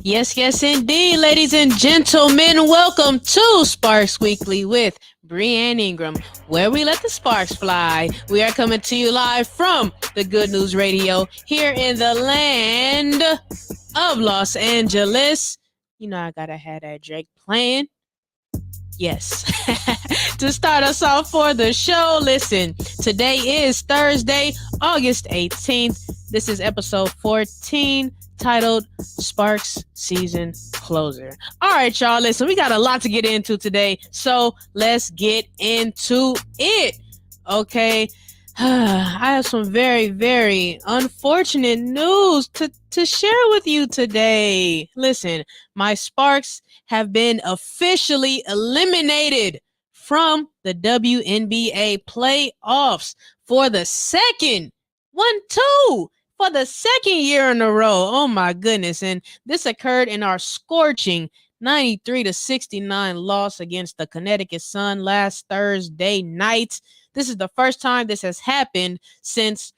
Yes, indeed, ladies and gentlemen. Welcome to Sparks Weekly with Brianne Ingram, where we let the sparks fly. We are coming to you live from the Good News Radio here in the land of Los Angeles. You know, I gotta have that Drake playing. Yes. To start us off for the show, listen, today is Thursday, August 18th. This is episode 14, titled Sparks Season Closer. All right, y'all, listen, we got a lot to get into today, so let's get into it. Okay. I have some very, very unfortunate news to share with you today. Listen, my Sparks have been officially eliminated from the WNBA playoffs for the for the second year in a row. Oh my goodness. And this occurred in our scorching 93-69 loss against the Connecticut Sun last Thursday night. This is the first time this has happened since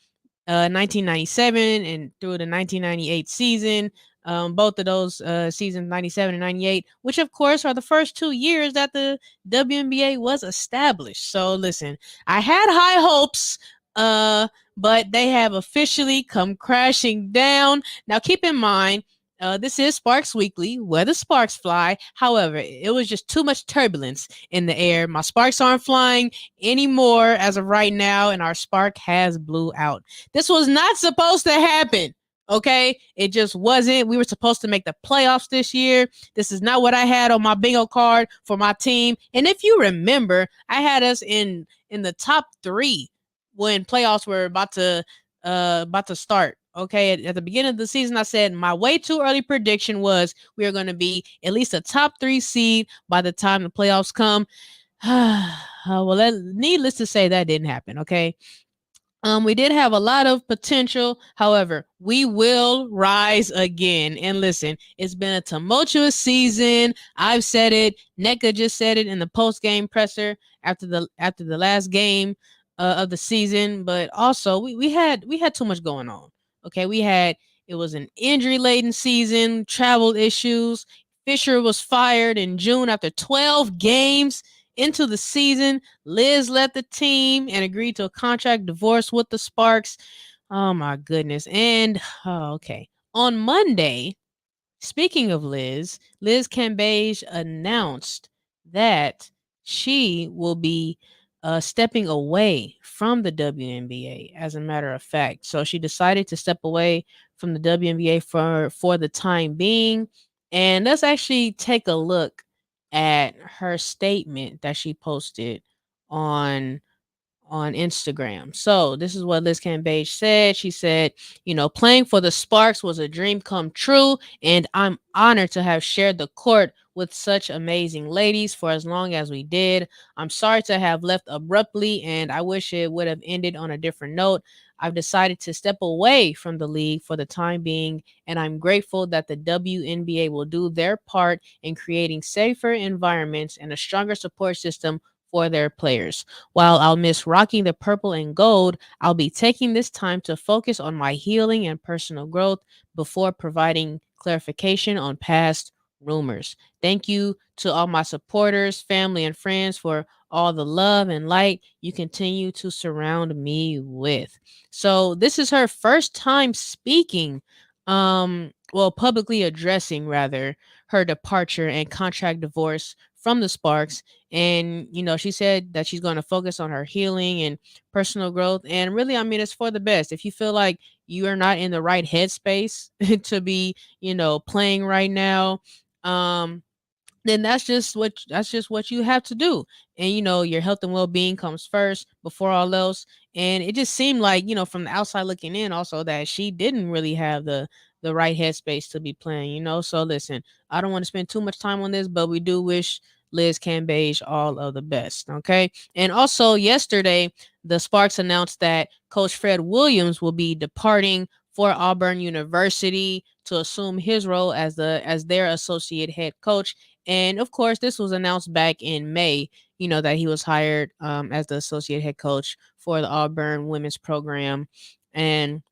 1997 and through the 1998 season. Both of those seasons, 97 and 98, which of course are the first 2 years that the WNBA was established. So listen, I had high hopes, but they have officially come crashing down. Now keep in mind, this is Sparks Weekly, where the sparks fly. However, it was just too much turbulence in the air. My sparks aren't flying anymore as of right now, and our spark has blew out. This was not supposed to happen. Okay, it just wasn't. We were supposed to make the playoffs this year. This is not what I had on my bingo card for my team. And if you remember, I had us in the top 3 when playoffs were about to start. Okay, at the beginning of the season, I said my way too early prediction was we are going to be at least a top 3 seed by the time the playoffs come. Needless to say, that didn't happen. Okay. We did have a lot of potential. However, we will rise again. And listen, it's been a tumultuous season. I've said it. NECA just said it in the post-game presser after the last game of the season. But also, we had too much going on. Okay, it was an injury-laden season, travel issues. Fisher was fired in June after 12 games into the season. Liz left the team and agreed to a contract divorce with the Sparks. Oh my goodness. And okay. On Monday, speaking of Liz Cambage announced that she will be stepping away from the WNBA, as a matter of fact. So she decided to step away from the WNBA for the time being. And let's actually take a look at her statement that she posted on Instagram. So this is what Liz Cambage said. She said, playing for the Sparks was a dream come true, and I'm honored to have shared the court with such amazing ladies for as long as we did. I'm sorry to have left abruptly, and I wish it would have ended on a different note. I've decided to step away from the league for the time being, and I'm grateful that the WNBA will do their part in creating safer environments and a stronger support system for their players. While I'll miss rocking the purple and gold, I'll be taking this time to focus on my healing and personal growth before providing clarification on past rumors. Thank you to all my supporters, family, and friends for all the love and light you continue to surround me with. So this is her first time speaking, publicly addressing rather her departure and contract divorce from the Sparks. And she said that she's going to focus on her healing and personal growth. And really, I mean, it's for the best. If you feel like you are not in the right headspace to be playing right now, then that's just what you have to do. And your health and well-being comes first before all else. And it just seemed like, from the outside looking in also, that she didn't really have the right headspace to be playing. So listen, I don't want to spend too much time on this, but we do wish Liz Cambage all of the best. Okay. And also yesterday, the Sparks announced that Coach Fred Williams will be departing for Auburn University to assume his role as their associate head coach. And of course, this was announced back in May, that he was hired as the associate head coach for the Auburn women's program. And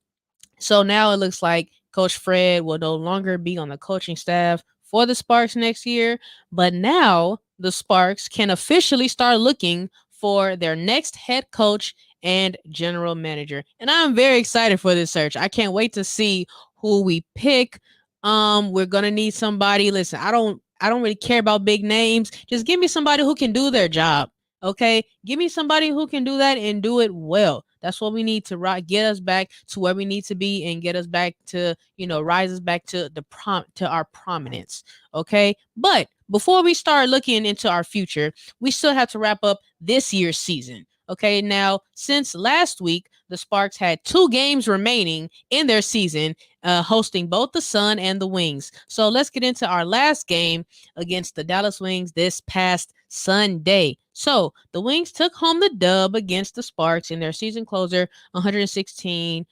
so now it looks like Coach Fred will no longer be on the coaching staff for the Sparks next year, but now the Sparks can officially start looking for their next head coach and general manager. And I'm very excited for this search. I can't wait to see who we pick. We're gonna need somebody. Listen, I don't really care about big names. Just give me somebody who can do their job. Okay, give me somebody who can do that and do it well. That's what we need to get us back to where we need to be and get us back to, rise us back to to our prominence. Okay, but before we start looking into our future, we still have to wrap up this year's season. Okay, now since last week, the Sparks had 2 games remaining in their season, hosting both the Sun and the Wings. So let's get into our last game against the Dallas Wings this past Sunday. So the Wings took home the dub against the Sparks in their season closer, 116-88.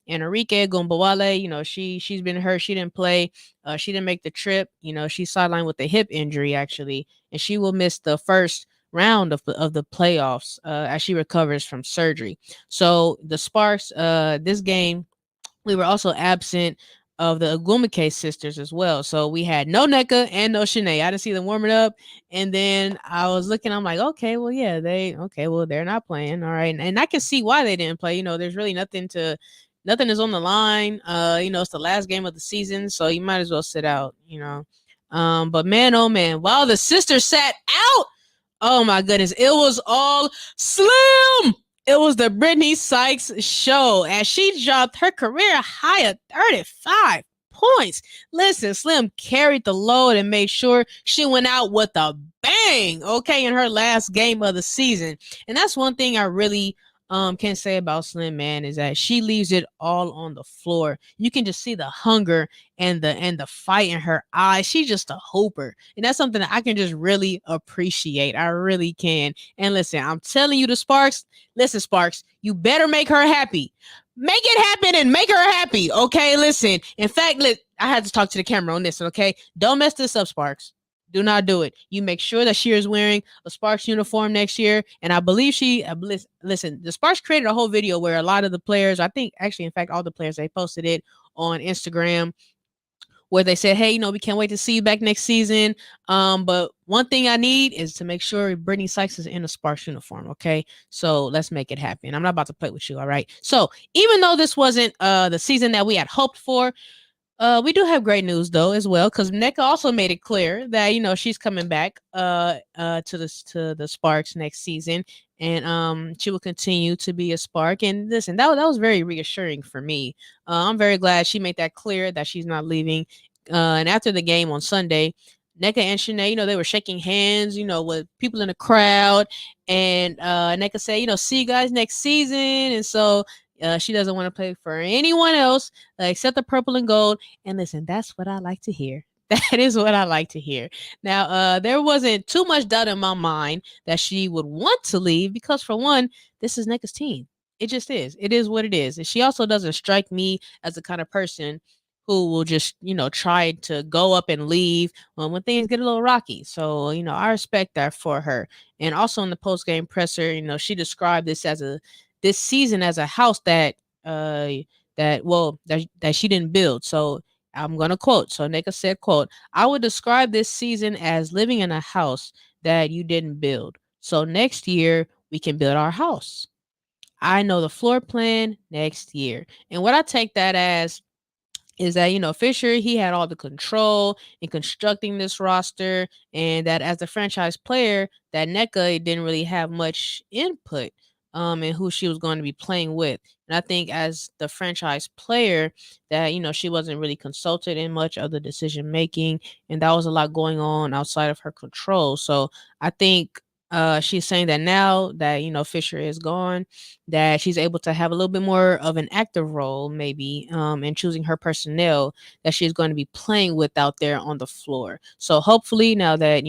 And Enrique Gumbawale, she's been hurt. She didn't play. She didn't make the trip. She's sidelined with a hip injury actually, and she will miss the first round of the playoffs as she recovers from surgery. So the Sparks, this game, we were also absent of the Agumake sisters as well. So we had no NECA and no Shanae. I didn't see them warming up. And then I was looking, I'm like, okay, well, yeah, they're not playing. All right. And I can see why they didn't play. There's really nothing is on the line. It's the last game of the season. So you might as well sit out. But man, oh man, while the sisters sat out, oh my goodness, it was all Slim. It was the Brittany Sykes show as she dropped her career high of 35 points. Listen, Slim carried the load and made sure she went out with a bang, okay, in her last game of the season. And that's one thing I really can say about Slim, man, is that she leaves it all on the floor. You can just see the hunger and the fight in her eyes. She's just a hooper. And that's something that I can just really appreciate. I really can. And listen, I'm telling you, the Sparks, listen, Sparks, you better make her happy. Make it happen and make her happy. Okay, listen. In fact, I had to talk to the camera on this, okay? Don't mess this up, Sparks. Do not do it. You make sure that she is wearing a Sparks uniform next year. And I believe listen, the Sparks created a whole video where a lot of the players, I think actually, in fact, all the players, they posted it on Instagram where they said, hey, we can't wait to see you back next season. But one thing I need is to make sure Brittany Sykes is in a Sparks uniform. Okay. So let's make it happen. I'm not about to play with you. All right. So even though this wasn't the season that we had hoped for, we do have great news though as well, because NECA also made it clear that she's coming back to the Sparks next season, and she will continue to be a Spark. And listen, that was very reassuring for me. I'm very glad she made that clear that she's not leaving. And after the game on Sunday, NECA and Shanae, they were shaking hands, with people in the crowd, and NECA said, see you guys next season, and so. She doesn't want to play for anyone else except the purple and gold. And listen, that's what I like to hear. That is what I like to hear. Now, there wasn't too much doubt in my mind that she would want to leave because, for one, this is NECA's team. It just is. It is what it is. And she also doesn't strike me as the kind of person who will just, try to go up and leave when things get a little rocky. So, I respect that for her. And also in the post-game presser, she described this season as a house that she didn't build. So I'm gonna quote. So NECA said, quote, I would describe this season as living in a house that you didn't build. So next year we can build our house. I know the floor plan next year. And what I take that as is that Fisher, he had all the control in constructing this roster, and that as the franchise player, that NECA didn't really have much input in who she was going to be playing with. And I think as the franchise player, that she wasn't really consulted in much of the decision making, and that was a lot going on outside of her control. So I think she's saying that now that Fisher is gone, that she's able to have a little bit more of an active role, maybe in choosing her personnel that she's going to be playing with out there on the floor. So hopefully now that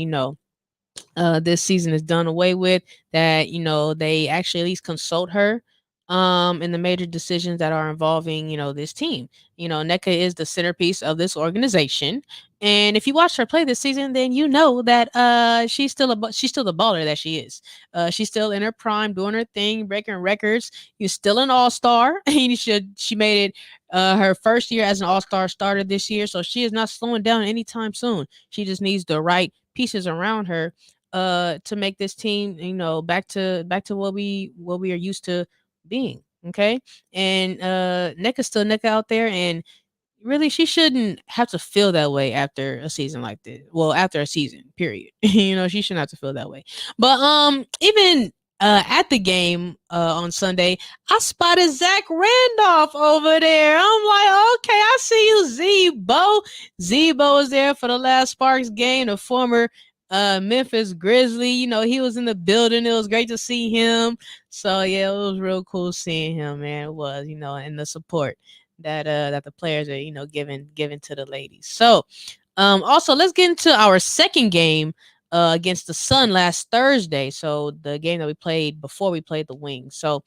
this season is done away with, that they actually at least consult her in the major decisions that are involving this team. NECA is the centerpiece of this organization, And if you watched her play this season, then you know that she's still the baller that she is. She's still in her prime, doing her thing, breaking records. You're still an all-star. She made it her first year as an all-star starter this year, so she is not slowing down anytime soon. She just needs the right pieces around her to make this team, back to what we are used to being. Okay. And Neck is still Neck out there, and really she shouldn't have to feel that way after a season like this. Well, after a season, period. She shouldn't have to feel that way. But even at the game on Sunday, I spotted Zach Randolph over there. I'm like, okay, I see you, Zebo. Zebo was there for the last Sparks game, the former Memphis Grizzly. He was in the building. It was great to see him. So yeah, it was real cool seeing him, man. It was, and the support that the players are, giving to the ladies. So also let's get into our second game against the Sun last Thursday. So the game that we played before we played the Wings. So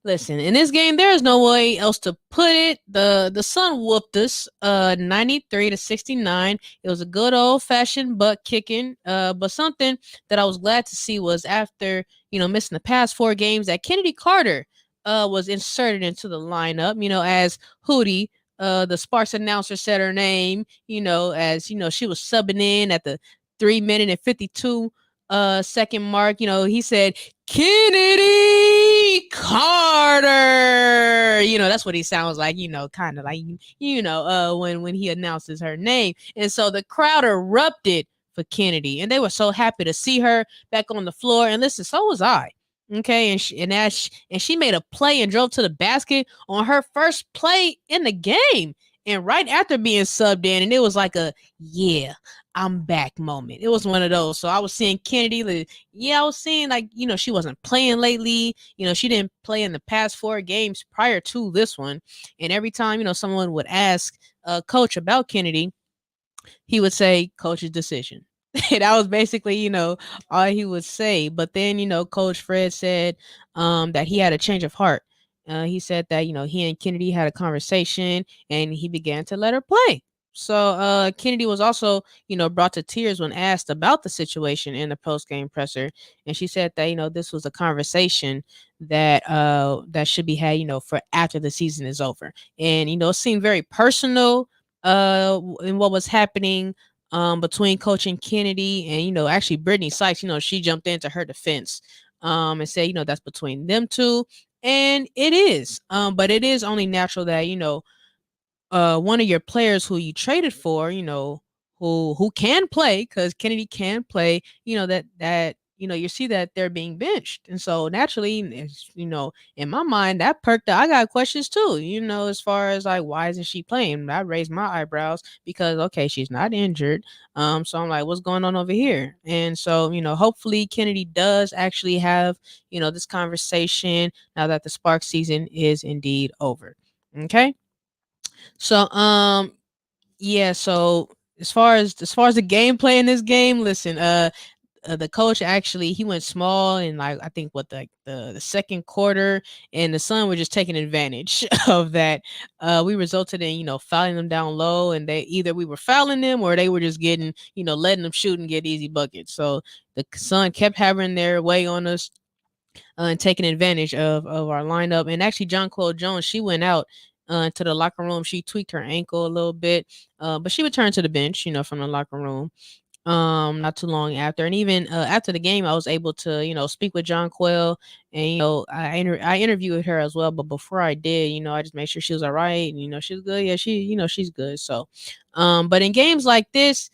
listen, in this game, there is no way else to put it. The Sun whooped us 93-69. It was a good old fashioned butt kicking. But something that I was glad to see was after, missing the past 4 games, that Kennedy Carter was inserted into the lineup, as Hootie, the Sparks announcer, said her name, as she was subbing in at the 3 minute and 52 second mark. He said, Kennedy Carter. That's what he sounds like, kind of like, when he announces her name. And so the crowd erupted for Kennedy, and they were so happy to see her back on the floor. And listen, so was I. Okay, and she made a play and drove to the basket on her first play in the game. And right after being subbed in, and it was like a yeah, I'm back moment. It was one of those. So I was seeing Kennedy. I was seeing she wasn't playing lately. She didn't play in the past 4 games prior to this one. And every time someone would ask coach about Kennedy, he would say coach's decision. That was basically, all he would say. But then, Coach Fred said that he had a change of heart. He said that, he and Kennedy had a conversation and he began to let her play. So Kennedy was also, brought to tears when asked about the situation in the post-game presser. And she said that, this was a conversation that should be had, for after the season is over. And, it seemed very personal in what was happening between Coach and Kennedy. And actually Brittany Sykes, she jumped into her defense and said, that's between them two. And it is, but it is only natural that one of your players who you traded for, who can play, because Kennedy can play, that you see that they're being benched. And so naturally, in my mind, that perked up. I got questions too, as far as like, why isn't she playing? I raised my eyebrows because okay, she's not injured. So I'm like, what's going on over here? And so, hopefully Kennedy does actually have, this conversation now that the Spark season is indeed over. Okay. So yeah, so as far as the gameplay in this game, listen, the coach actually he went small in like I think what the second quarter, and the Sun were just taking advantage of that. We resulted in fouling them down low, and they either we were fouling them or they were just getting letting them shoot and get easy buckets. So the Sun kept having their way on us and taking advantage of our lineup. And actually, John Cole Jones, she went out to the locker room. She tweaked her ankle a little bit, but she returned to the bench, from the locker room not too long after. And even after the game, I was able to speak with John Quell, and I interviewed her as well. But before I did, I just made sure she was all right, and she's good. Yeah, she's good. So but in games like this,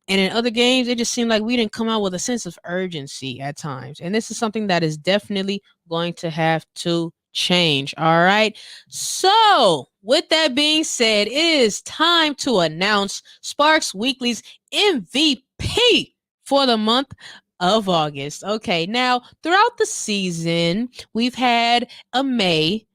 and in other games, it just seemed like we didn't come out with a sense of urgency at times. And this is something that is definitely going to have to change. All right. So, with that being said, it is time to announce Sparks Weekly's MVP for the month of August. Okay. Now, throughout the season, we've had a May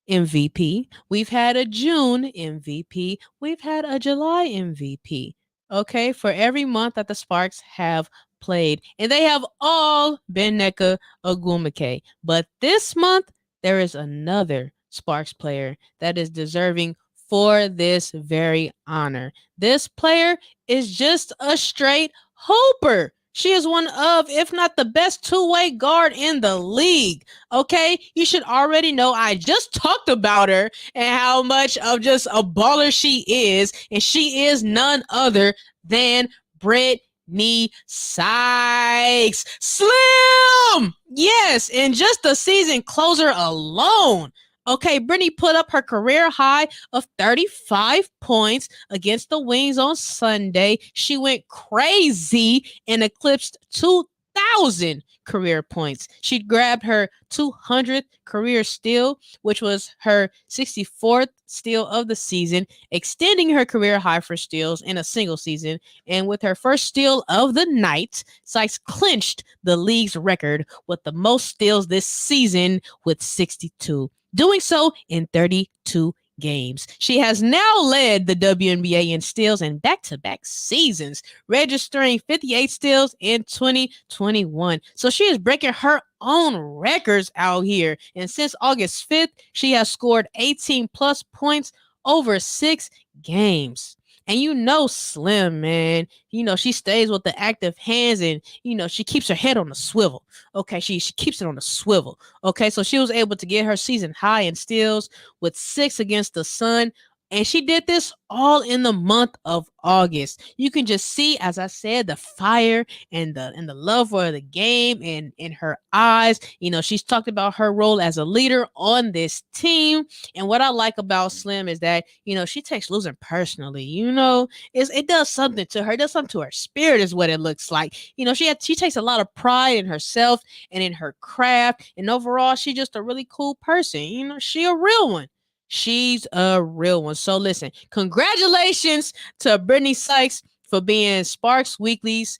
MVP, we've had a June MVP, we've had a July MVP. Okay, for every month that the Sparks have played, and they have all been Nneka Ogwumike. But this month, there is another Sparks player that is deserving for this very honor. This player is just a straight hooper. She is one of, if not the best two-way guard in the league. Okay, you should already know I just talked about her and how much of just a baller she is, and she is none other than Brittany Sykes. Slim! Yes, in just the season closer alone. Okay, Brittany put up her career high of 35 points against the Wings on Sunday. She went crazy and eclipsed 2,000 career points. She grabbed her 200th career steal, which was her 64th steal of the season, extending her career high for steals in a single season. And with her first steal of the night, Sykes clinched the league's record with the most steals this season with 62, doing so in 32 games. She has now led the WNBA in steals in back-to-back seasons, registering 58 steals in 2021. So she is breaking her own records out here. And since August 5th, she has scored 18 plus points over 6 games. And you know Slim, man, you know, she stays with the active hands and, you know, she keeps her head on the swivel. Okay, she keeps it on the swivel. Okay, so she was able to get her season high in steals with 6 against the Sun. And she did this all in the month of August. You can just see, as I said, the fire and the love for the game and in her eyes. You know, she's talked about her role as a leader on this team. And what I like about Slim is that, you know, she takes losing personally. You know, it does something to her. It does something to her spirit, is what it looks like. You know, she takes a lot of pride in herself and in her craft. And overall, she's just a really cool person. You know, she a real one. She's a real one. So listen, congratulations to Brittany Sykes for being Sparks Weekly's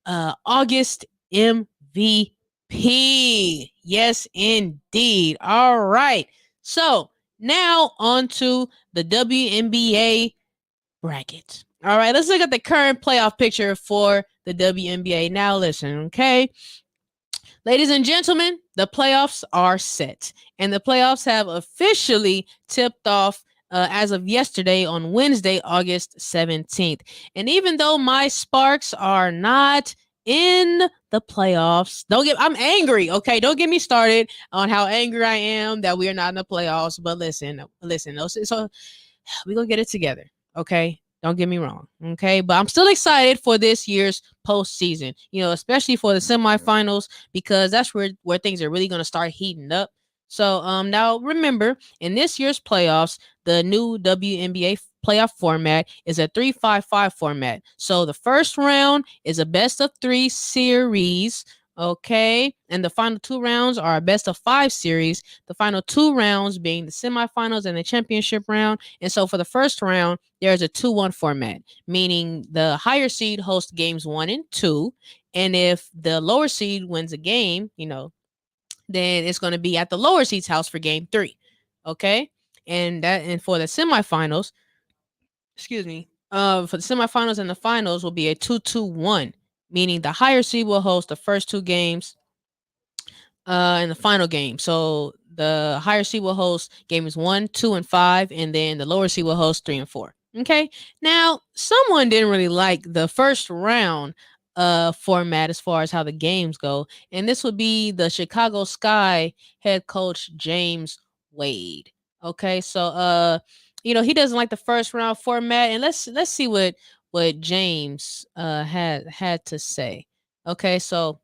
August MVP. Yes, indeed. All right. So now on to the WNBA bracket. All right, let's look at the current playoff picture for the WNBA. Now listen, okay? Ladies and gentlemen, the playoffs are set, and the playoffs have officially tipped off as of yesterday on Wednesday, August 17th. And even though my Sparks are not in the playoffs, I'm angry, okay? Don't get me started on how angry I am that we are not in the playoffs. But listen, so we're going to get it together, okay? Don't get me wrong, okay? But I'm still excited for this year's postseason, you know, especially for the semifinals, because that's where things are really going to start heating up. So now remember, in this year's playoffs, the new WNBA playoff format is a 3-5-5 format. So the first round is a best of 3 series. Okay, and the final 2 rounds are a best of 5 series. The final 2 rounds being the semifinals and the championship round. And so for the first round, there's a 2-1 format, meaning the higher seed hosts games 1 and 2. And if the lower seed wins a game, you know, then it's going to be at the lower seed's house for game 3. Okay, and for the semifinals, excuse me, for the semifinals and the finals will be a 2-2-1, meaning the higher seed will host the first 2 games in the final game. So the higher seed will host games 1, 2, and 5, and then the lower seed will host 3 and 4. Okay. Now, someone didn't really like the first round format as far as how the games go, and this would be the Chicago Sky head coach James Wade. Okay, so you know, he doesn't like the first round format, and let's see what James had to say. Okay, so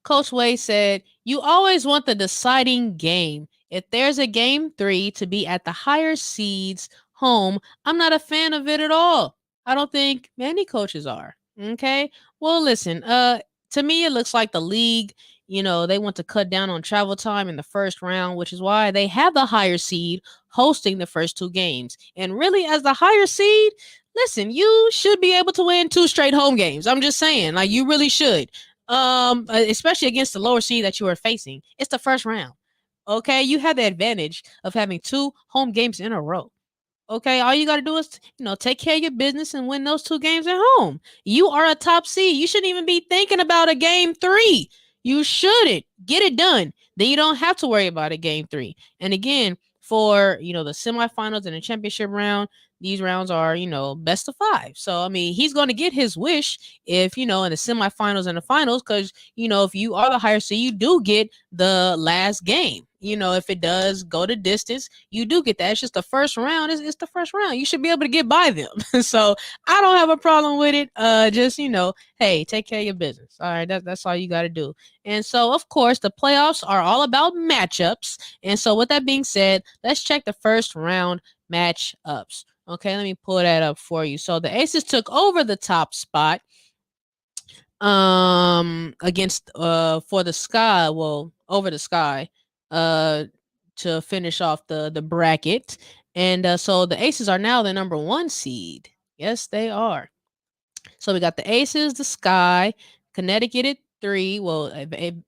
Coach Wade said, "You always want the deciding game. If there's a game 3 to be at the higher seeds home, I'm not a fan of it at all. I don't think many coaches are." Okay. Well, listen, to me it looks like the league, you know, they want to cut down on travel time in the first round, which is why they have the higher seed hosting the first 2 games. And really, as the higher seed, listen, you should be able to win 2 straight home games. I'm just saying, like, you really should. Especially against the lower seed that you are facing. It's the first round. Okay, you have the advantage of having 2 home games in a row. Okay, all you got to do is, you know, take care of your business and win those 2 games at home. You are a top seed. You shouldn't even be thinking about a game 3. You shouldn't. Get it done. Then you don't have to worry about a game 3. And again, for, the semifinals and the championship round. These rounds are, best of 5. So, I mean, he's going to get his wish if, in the semifinals and the finals, because, if you are the higher seed, you do get the last game. If it does go to distance, you do get that. It's just the first round. It's the first round. You should be able to get by them. So I don't have a problem with it. Just, hey, take care of your business. All right. That's all you got to do. And so, of course, the playoffs are all about matchups. And so, with that being said, let's check the first round matchups. Okay, let me pull that up for you. So the Aces took over the top spot against for the Sky, over the Sky to finish off the bracket. And so the Aces are now the number 1 seed. Yes, they are. So we got the Aces, the Sky, Connecticut at 3. Well,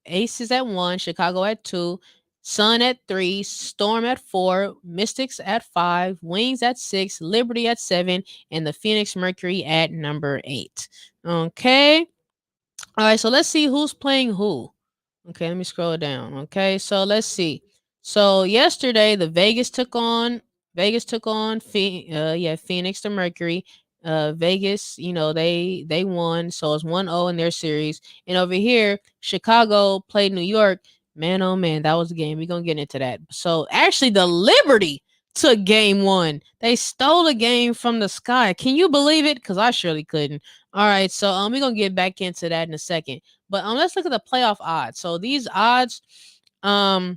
Aces at 1, Chicago at 2, Sun at 3, Storm at 4, Mystics at 5, Wings at 6, Liberty at 7, and the Phoenix Mercury at number 8. Okay. All right, so let's see who's playing who. Okay, let me scroll down. Okay, so let's see. So yesterday, the Vegas took on Phoenix to Mercury. Vegas, they won, so it's 1-0 in their series. And over here, Chicago played New York. Man, oh man, that was a game. We're gonna get into that. So actually, the Liberty took game 1. They stole a game from the Sky. Can you believe it? Because I surely couldn't. All right, so we're gonna get back into that in a second. But let's look at the playoff odds. So these odds, they're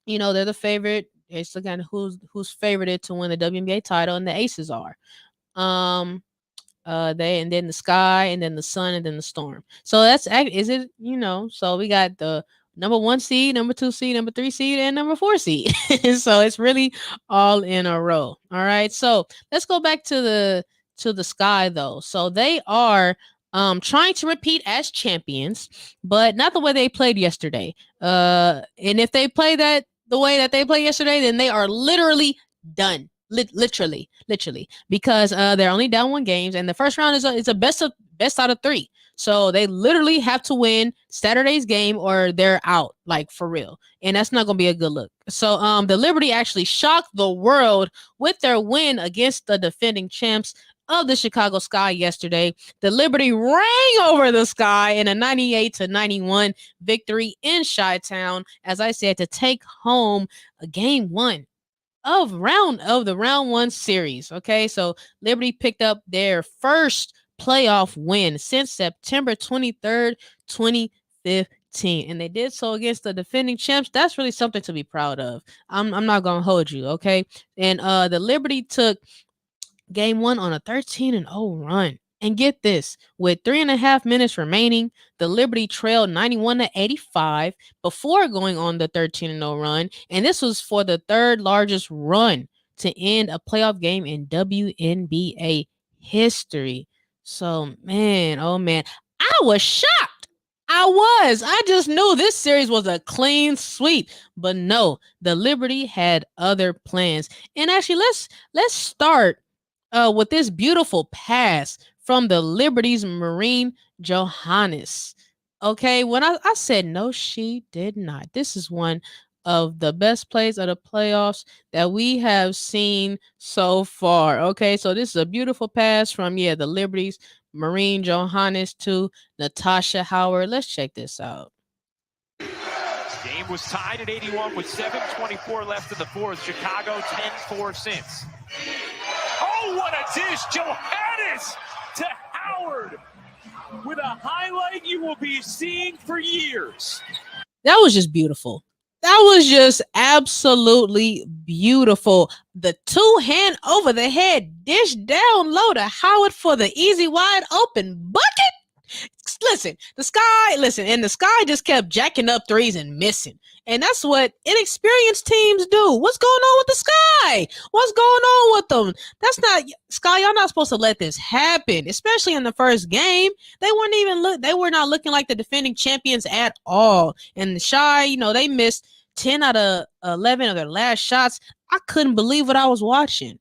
the favorite. Let's look at who's favorited to win the WNBA title, and the Aces are. They, and then the Sky, and then the Sun, and then the Storm. So that's, is it, so we got the number 1 seed, number 2 seed, number 3 seed, and number 4 seed. So it's really all in a row. All right. So let's go back to the Sky though. So they are trying to repeat as champions, but not the way they played yesterday. And if they play that the way that they played yesterday, then they are literally done. Literally, because they're only down 1 games, and the first round is a best out of 3. So they literally have to win Saturday's game or they're out, like for real. And that's not gonna be a good look. So the Liberty actually shocked the world with their win against the defending champs of the Chicago Sky yesterday. The Liberty rang over the Sky in a 98-91 victory in Chi-Town, as I said, to take home a game 1 of the round 1 series. Okay, so Liberty picked up their first playoff win since September 23rd, 2015, and they did so against the defending champs. That's really something to be proud of. I'm not gonna hold you, okay? And the Liberty took game 1 on a 13-0 run. And get this, with 3.5 minutes remaining, the Liberty trailed 91-85 before going on the 13-0 run. And this was for the 3rd largest run to end a playoff game in WNBA history. So, man, oh man, I was shocked. I just knew this series was a clean sweep. But no, the Liberty had other plans. And actually, let's start with this beautiful pass from the Liberty's Marine Johannes. Okay, when I said no, she did not. This is one of the best plays of the playoffs that we have seen so far. Okay, so this is a beautiful pass from, the Liberty's Marine Johannes to Natasha Howard. Let's check this out. Game was tied at 81 with 7:24 left in the 4th. Chicago 10-4 since. Oh, what a dish! Johannes to Howard with a highlight you will be seeing for years. That was just beautiful. That was just absolutely beautiful. The 2-hand over the head dish down low to Howard for the easy wide open bucket. Listen, the Sky just kept jacking up threes and missing. And that's what inexperienced teams do. What's going on with the Sky? What's going on with them? That's not Sky. Y'all not supposed to let this happen, especially in the first game. They were not looking like the defending champions at all. And the Chi, they missed 10 out of 11 of their last shots. I couldn't believe what I was watching.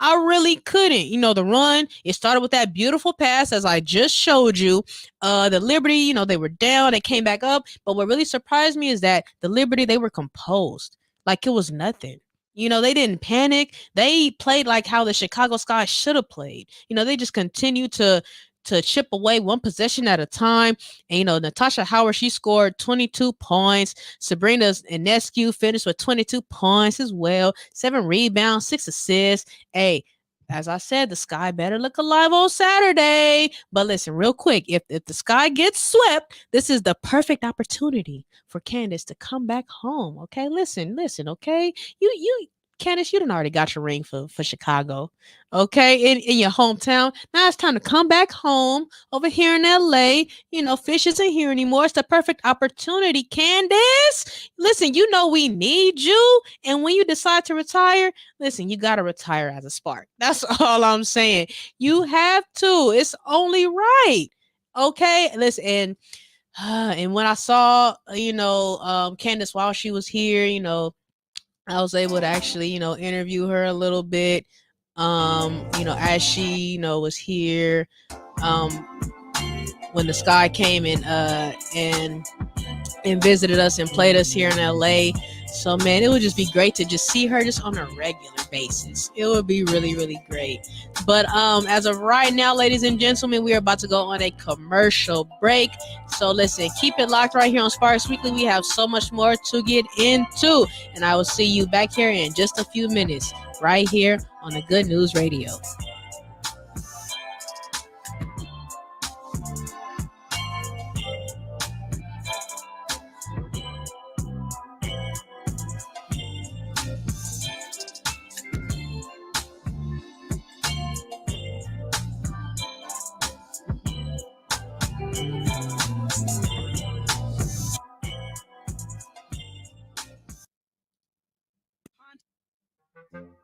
I really couldn't. The run, it started with that beautiful pass, as I just showed you. The Liberty, they were down. They came back up. But what really surprised me is that the Liberty, they were composed. Like it was nothing. They didn't panic. They played like how the Chicago Sky should have played. They just continued to chip away one possession at a time. And, Natasha Howard, she scored 22 points. Sabrina Ionescu finished with 22 points as well. 7 rebounds, 6 assists. Hey, as I said, the Sky better look alive on Saturday. But listen, real quick, if the Sky gets swept, this is the perfect opportunity for Candace to come back home. Okay, listen, okay. Candace, you done already got your ring for Chicago, okay, in your hometown. Now it's time to come back home over here in LA. Fish isn't here anymore. It's the perfect opportunity, Candace. Listen, we need you. And when you decide to retire, listen, you got to retire as a Spark. That's all I'm saying. You have to. It's only right. Okay, listen, and when I saw, Candace while she was here, I was able to actually, interview her a little bit, as she, was here, when the Sky came and visited us and played us here in LA. So, man, it would just be great to just see her just on a regular basis. It would be really, really great. But as of right now, ladies and gentlemen, we are about to go on a commercial break. So, listen, keep it locked right here on Sparks Weekly. We have so much more to get into. And I will see you back here in just a few minutes right here on the Good News Radio.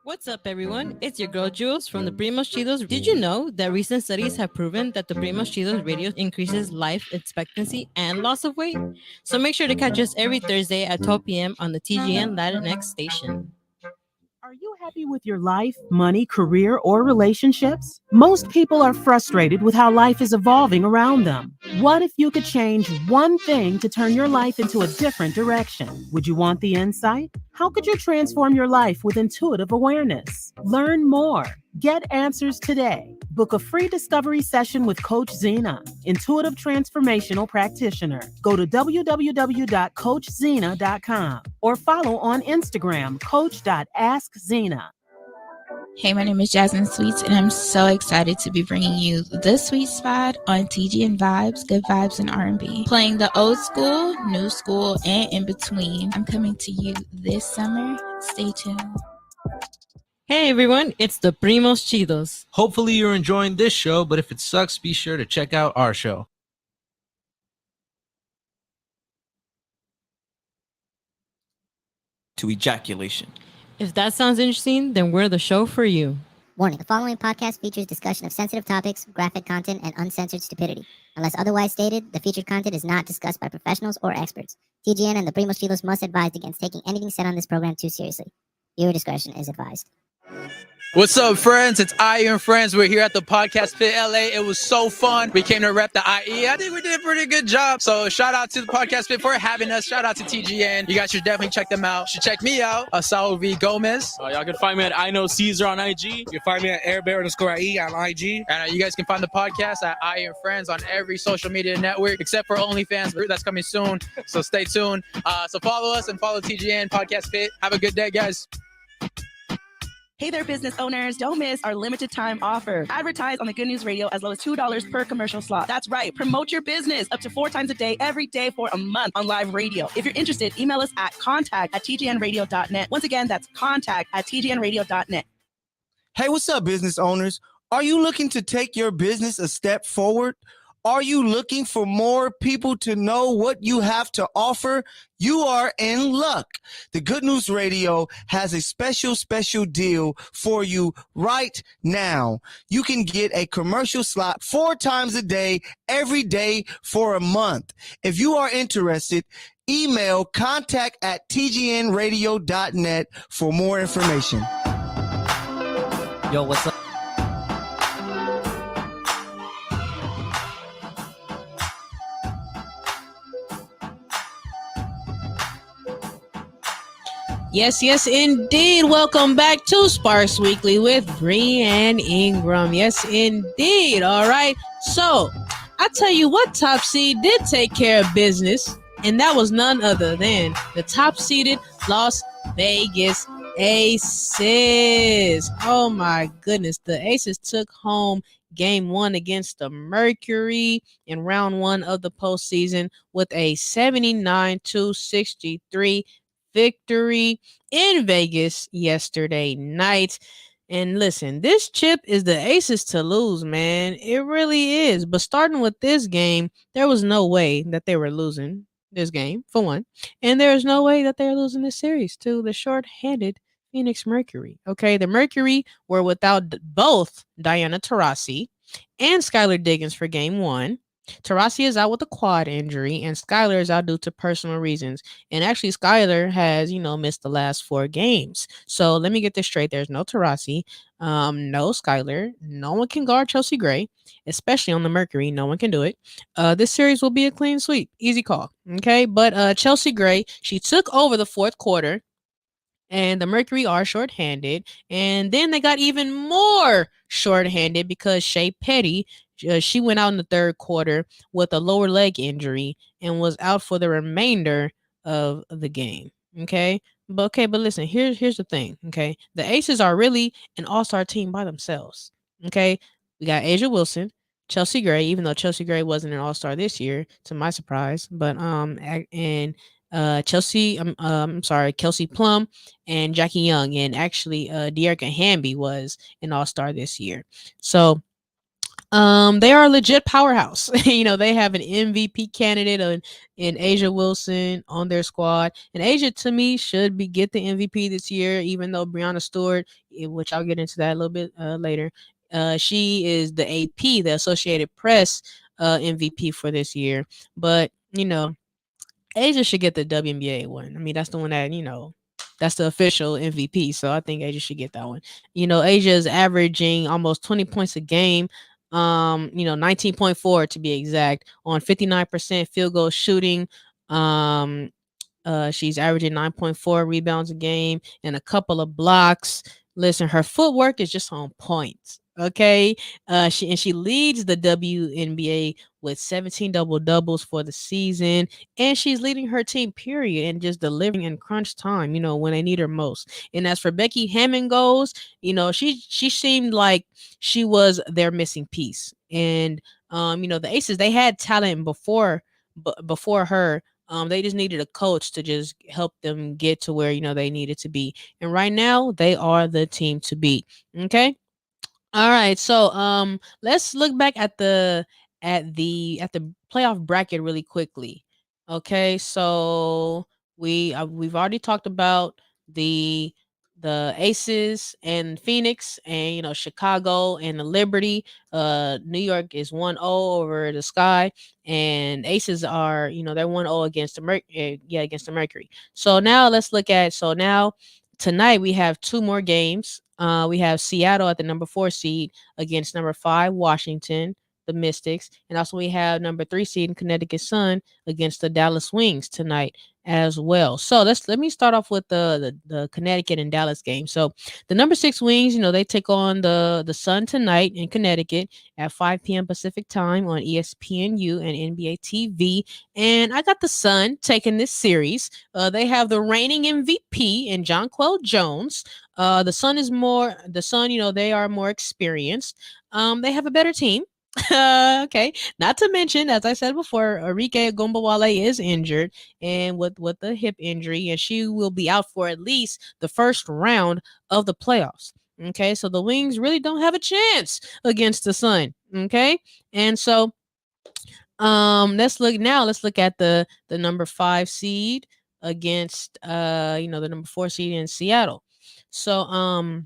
What's up, everyone? It's your girl Jules from the Primos Chidos. Did you know that recent studies have proven that the Primos Chidos radio increases life expectancy and loss of weight? So make sure to catch us every Thursday at 12 p.m. on the TGN Latinx station. Are you happy with your life, money, career, or relationships? Most people are frustrated with how life is evolving around them. What if you could change one thing to turn your life into a different direction? Would you want the insight? How could you transform your life with intuitive awareness? Learn more. Get answers today. Book a free discovery session with Coach Zena, intuitive transformational practitioner. Go to www.coachzena.com or follow on Instagram, coach.askzena. Hey, my name is Jasmine Sweets, and I'm so excited to be bringing you The Sweet Spot on TGN Vibes, Good Vibes, and R&B. Playing the old school, new school, and in between. I'm coming to you this summer. Stay tuned. Hey everyone, it's the Primos Chidos. Hopefully you're enjoying this show, but if it sucks, be sure to check out our show. To ejaculation. If that sounds interesting, then we're the show for you. Warning, the following podcast features discussion of sensitive topics, graphic content, and uncensored stupidity. Unless otherwise stated, the featured content is not discussed by professionals or experts. TGN and the Primos Chidos must advise against taking anything said on this program too seriously. Viewer discretion is advised. What's up, friends? It's Iron Friends. We're here at the Podcast Pit LA. It was so fun. We came to rep the IE. I think we did a pretty good job. So shout out to the Podcast Pit for having us. Shout out to TGN. You guys should definitely check them out. You should check me out, Saul V. Gomez. Y'all can find me at I Know Caesar on IG. You can find me at airbear_IE on IG. And you guys can find the podcast at Iron Friends on every social media network except for OnlyFans. That's coming soon. So stay tuned. So follow us and follow TGN Podcast Pit. Have a good day, guys. Hey there, business owners. Don't miss our limited time offer. Advertise on the Good News Radio as low as $2 per commercial slot. That's right. Promote your business up to 4 times a day, every day for a month on live radio. If you're interested, email us at contact@tgnradio.net. Once again, that's contact@tgnradio.net. Hey, what's up, business owners? Are you looking to take your business a step forward? Are you looking for more people to know what you have to offer? You are in luck. The Good News Radio has a special deal for you right now. You can get a commercial slot 4 times a day, every day for a month. If you are interested, email contact@tgnradio.net for more information. Yo, what's up? Yes, yes, indeed. Welcome back to Sparks Weekly with Brianne Ingram. Yes, indeed. All right. So, I tell you what top seed did take care of business, and that was none other than the top seeded Las Vegas Aces. Oh my goodness. The Aces took home game 1 against the Mercury in round 1 of the postseason with a 79-63 victory in Vegas yesterday night. And listen, this chip is the Aces to lose, man. It really is. But starting with this game, there was no way that they were losing this game, for one. And there's no way that they're losing this series to the short-handed Phoenix Mercury. Okay, the Mercury were without both Diana Taurasi and Skylar Diggins for game 1. Taurasi is out with a quad injury, and Skylar is out due to personal reasons. And actually, Skylar has, missed the last 4 games. So let me get this straight. There's no Taurasi, no Skylar. No one can guard Chelsea Gray, especially on the Mercury. No one can do it. This series will be a clean sweep. Easy call. Okay. But Chelsea Gray, she took over the 4th quarter. And the Mercury are shorthanded. And then they got even more shorthanded because Shea Petty, she went out in the 3rd quarter with a lower leg injury and was out for the remainder of the game. But listen, here's the thing. Okay. The Aces are really an all-star team by themselves. Okay. We got Asia Wilson, Chelsea Gray, even though Chelsea Gray wasn't an all-star this year, to my surprise. But Kelsey Plum and Jackie Young, and actually Dearica Hamby was an all-star this year. So they are a legit powerhouse. They have an MVP candidate in Asia Wilson on their squad. And Asia, to me, should get the MVP this year, even though Brianna Stewart, which I'll get into that a little bit later, she is the AP, the Associated Press MVP for this year. But, Asia should get the WNBA one. I mean, that's the one that, that's the official MVP. So I think Asia should get that one. Asia is averaging almost 20 points a game. 19.4 to be exact, on 59% field goal shooting. She's averaging 9.4 rebounds a game and a couple of blocks. Listen, her footwork is just on point. Okay. She leads the WNBA with 17 double-doubles for the season. And she's leading her team, period, and just delivering in crunch time, when they need her most. And as for Becky Hammond goes, she seemed like she was their missing piece. And the Aces, they had talent before her. They just needed a coach to just help them get to where they needed to be. And right now, they are the team to beat. Okay. All right, so let's look back at the playoff bracket really quickly. Okay, so we've already talked about the Aces and Phoenix, and Chicago and the Liberty. New York is 1-0 over the Sky, and Aces are they're 1-0 against against the Mercury. So now let's look at tonight we have 2 more games. We have Seattle at the number 4 seed against number 5 Washington, the Mystics, and also we have number 3 seed Connecticut Sun against the Dallas Wings tonight as well. So let me start off with the Connecticut and Dallas game. So the number 6 Wings, they take on the Sun tonight in Connecticut at 5 p.m. Pacific time on ESPNU and NBA TV. And I got the Sun taking this series. They have the reigning MVP in Jonquel Jones. The Sun, they are more experienced. They have a better team. Okay. Not to mention, as I said before, Arike Gombawale is injured and with the hip injury, and she will be out for at least the first round of the playoffs. Okay. So the Wings really don't have a chance against the Sun. Okay. And so let's look at the number 5 seed against the number 4 seed in Seattle. So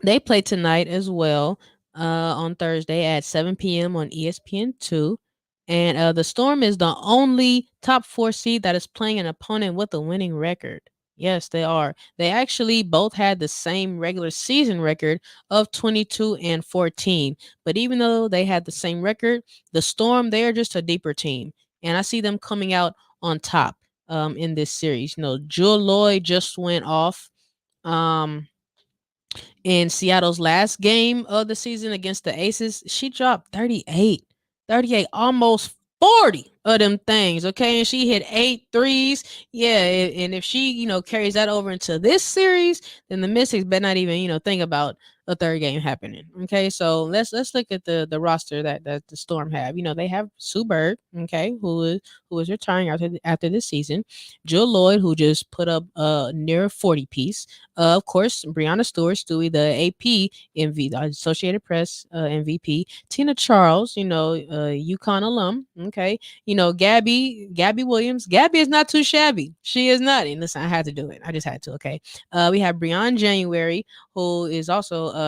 they play tonight as well on Thursday at 7 p.m. on ESPN2. And the Storm is the only top 4 seed that is playing an opponent with a winning record. Yes, they are. They actually both had the same regular season record of 22-14. But even though they had the same record, the Storm, they are just a deeper team. And I see them coming out on top. in this series. Jewel Lloyd just went off in Seattle's last game of the season against the Aces. She dropped 38, almost 40 of them things. Okay. And she hit 8 threes. Yeah. And if she, carries that over into this series, then the Mystics better not even, think about a third game happening. Okay. So let's look at the roster that the Storm have. They have Sue Bird, okay, who is retiring after this season. Jill Lloyd, who just put up a near 40 piece. Of course, Brianna Stewart, Stewie, the AP the Associated Press MVP. Tina Charles, UConn alum. Okay. Gabby Williams. Gabby is not too shabby. She is not. And listen, I had to do it. I just had to. Okay. We have Brianne January, who is also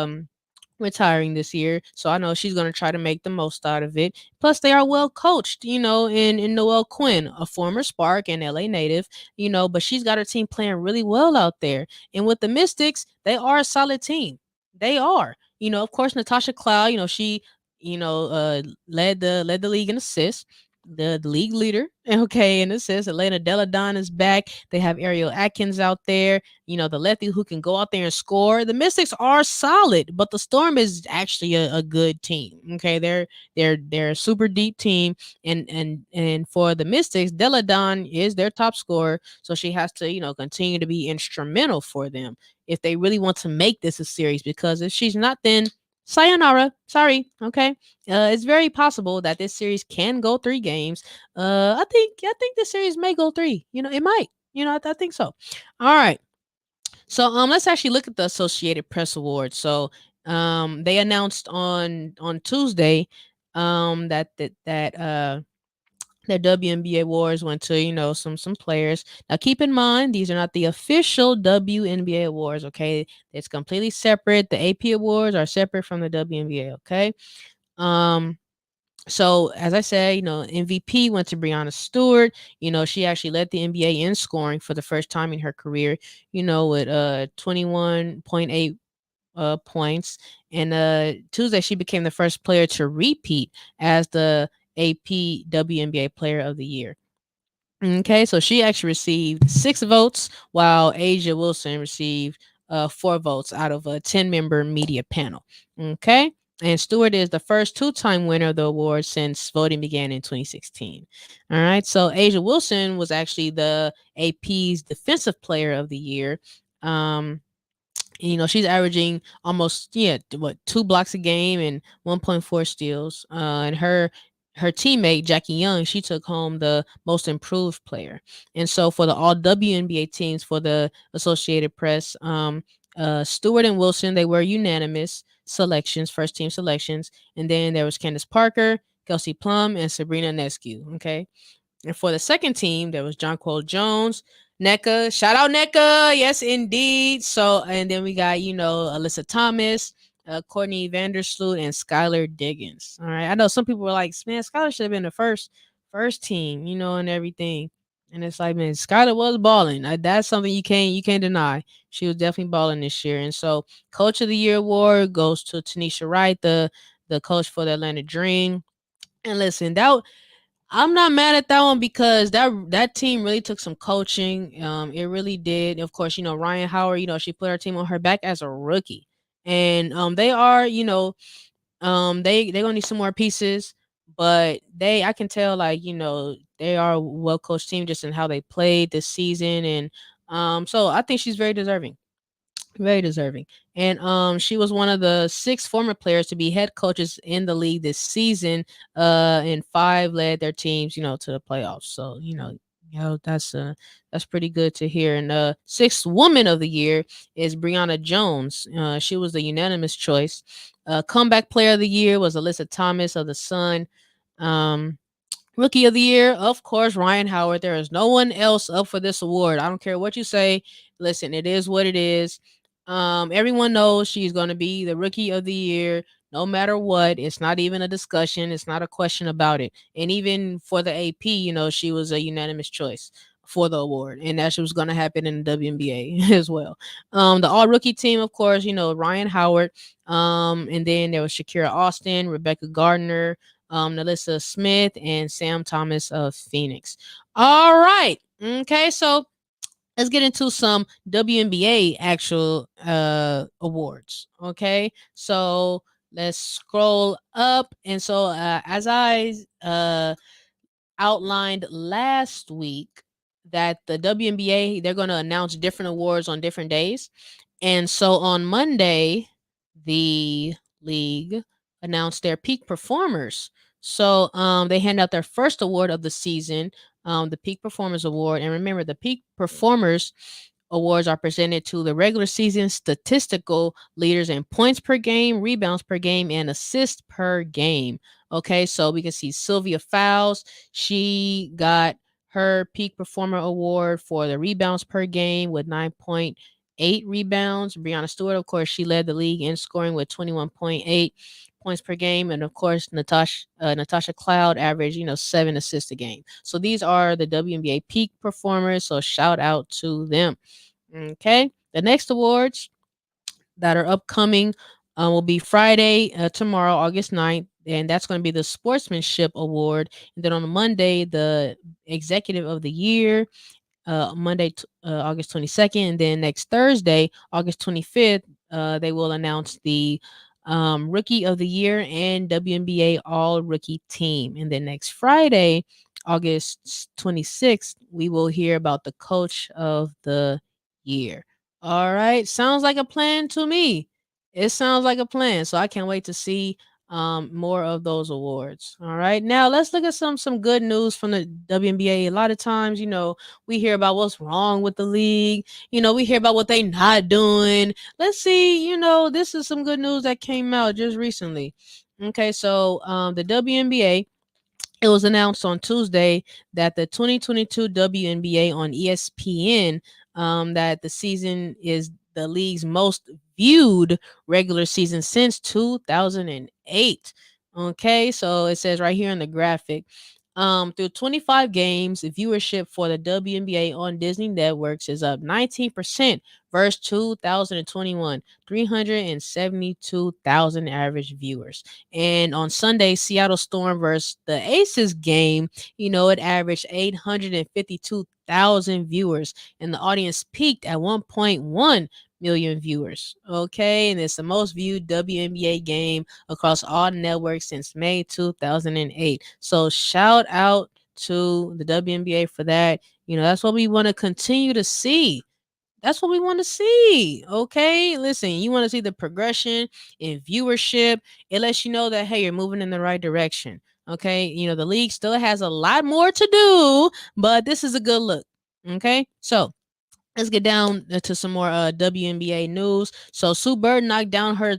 retiring this year. So I know she's going to try to make the most out of it. Plus, they are well coached, in Noelle Quinn, a former Spark and LA native, but she's got her team playing really well out there. And with the Mystics, they are a solid team. They are. Of course, Natasha Cloud, she, led the league in assists. The league leader, okay, in assists. Elena Deladon is back. They have Ariel Atkins out there, the lefty who can go out there and score. The Mystics are solid, but the Storm is actually a good team. Okay, they're a super deep team, and for the Mystics, Deladon is their top scorer, so she has to continue to be instrumental for them if they really want to make this a series. Because if she's not, then sayonara. Sorry. Okay. It's very possible that this series can go 3 games. I think this series may go 3. It might. I think so. All right. So let's actually look at the Associated Press Awards. So they announced on Tuesday that the WNBA awards went to some players. Now keep in mind, these are not the official WNBA awards. Okay, it's completely separate. The AP awards are separate from the WNBA. Okay. So as I said, MVP went to Brianna Stewart. She actually led the NBA in scoring for the first time in her career, with 21.8 points. And Tuesday, she became the first player to repeat as the AP WNBA Player of the Year. Okay, so she actually received 6 votes, while Asia Wilson received 4 votes out of a 10-member media panel. Okay, and Stewart is the first 2-time winner of the award since voting began in 2016. All right, so Asia Wilson was actually the AP's Defensive Player of the Year. She's averaging almost 2 blocks a game and 1.4 steals. And her teammate Jackie Young, she took home the Most Improved Player. And so for the all WNBA teams for the Associated Press, Stewart and Wilson, they were unanimous selections, first team selections. And then there was Candace Parker, Kelsey Plum, and Sabrina Nescu. Okay. And for the second team, there was Jonquel Jones, NECA. Shout out NECA. Yes, indeed. So, and then we got, Alyssa Thomas, Courtney Vandersloot, and Skylar Diggins. All right. I know some people were like, man, Skylar should have been the first team, and everything. And it's like, man, Skylar was balling. That's something you can't deny. She was definitely balling this year. And so, Coach of the Year award goes to Tanisha Wright, the coach for the Atlanta Dream. And listen, I'm not mad at that one because that team really took some coaching. It really did. Of course, Ryan Howard, she put her team on her back as a rookie. And they are, they gonna need some more pieces, but I can tell, like, they are a well coached team just in how they played this season. And so I think she's very deserving. Very deserving. And she was one of the 6 former players to be head coaches in the league this season. And 5 led their teams, to the playoffs. So, that's pretty good to hear. And 6th woman of the year is Brianna Jones. She was the unanimous choice. Comeback player of the year was Alyssa Thomas of the Sun. Rookie of the year, of course, Ryan Howard. There is no one else up for this award. I don't care what you say. Listen, it is what it is. Everyone knows she's going to be the rookie of the year, no matter what. It's not even a discussion. It's not a question about it. And even for the AP, she was a unanimous choice for the award, and that was going to happen in the WNBA as well. The all rookie team, of course, Ryan Howard. And then there was Shakira Austin, Rebecca Gardner, Nalissa Smith, and Sam Thomas of Phoenix. All right. Okay, so let's get into some WNBA actual awards. Okay, so let's scroll up. And so as I outlined last week, that the WNBA, they're going to announce different awards on different days. And so on Monday, the league announced their peak performers. So they hand out their first award of the season, the Peak Performers Award. And remember, the Peak Performers Awards are presented to the regular season statistical leaders in points per game, rebounds per game, and assists per game. Okay, so we can see Sylvia Fowles. She got her Peak Performer Award for the rebounds per game with 9.8 rebounds. Brianna Stewart, of course, she led the league in scoring with 21.8 points per game. And of course, Natasha Cloud averaged, 7 assists a game. So these are the WNBA peak performers. So shout out to them. Okay. The next awards that are upcoming will be Friday, tomorrow, August 9th. And that's going to be the Sportsmanship Award. And then on Monday, the Executive of the Year, Monday, August 22nd. And then next Thursday, August 25th, they will announce the Rookie of the Year and WNBA All Rookie Team. And then next Friday, August 26th, we will hear about the Coach of the Year. All right. Sounds like a plan to me. It sounds like a plan. So I can't wait to see more of those awards. All right. Now let's look at some good news from the WNBA. A lot of times, we hear about what's wrong with the league. We hear about what they not doing. Let's see, this is some good news that came out just recently. Okay, so the WNBA, it was announced on Tuesday that the 2022 WNBA on ESPN, that the season is the league's most viewed regular season since 2008. Okay, so it says right here in the graphic, through 25 games, viewership for the WNBA on Disney Networks is up 19% versus 2021, 372,000 average viewers. And on Sunday, Seattle Storm versus the Aces game, it averaged 852,000 viewers, and the audience peaked at 1.1 million viewers. Okay, and it's the most viewed WNBA game across all networks since May 2008. So shout out to the WNBA for that. That's what we want to continue to see. That's what we want to see. Okay. Listen, you want to see the progression in viewership. It lets you know that, hey, you're moving in the right direction. Okay. The league still has a lot more to do, but this is a good look. Okay. So let's get down to some more WNBA news. So Sue Bird knocked down her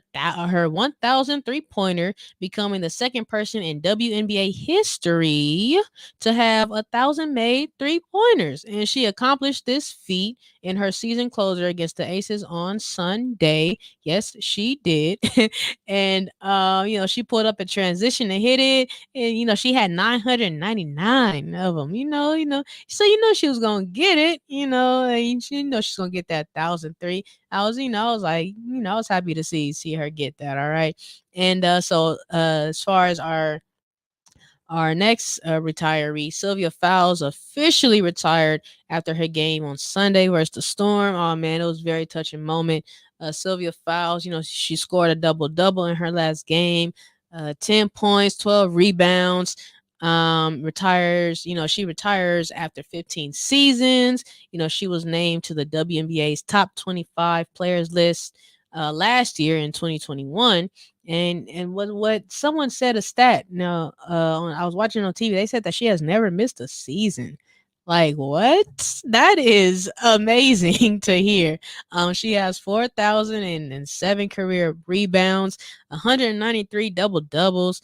1,000 three-pointer, becoming the second person in WNBA history to have 1,000 made three-pointers. And she accomplished this feat in her season closer against the Aces on Sunday. Yes, she did. And she pulled up a transition and hit it. And she had 999 of them. So she was gonna get it. And she's gonna get that 1,003. I was like, I was happy to see her get that. All right. And so as far as our next retiree, Sylvia Fowles, officially retired after her game on Sunday versus the Storm. Oh man, it was a very touching moment. Sylvia Fowles, she scored a double-double in her last game, 10 points, 12 rebounds. Retires, she retires after 15 seasons. She was named to the WNBA's top 25 players list last year in 2021. And what someone said a stat. Now, I was watching on TV. They said that she has never missed a season. Like, what? That is amazing to hear. She has 4,007 career rebounds, 193 double doubles.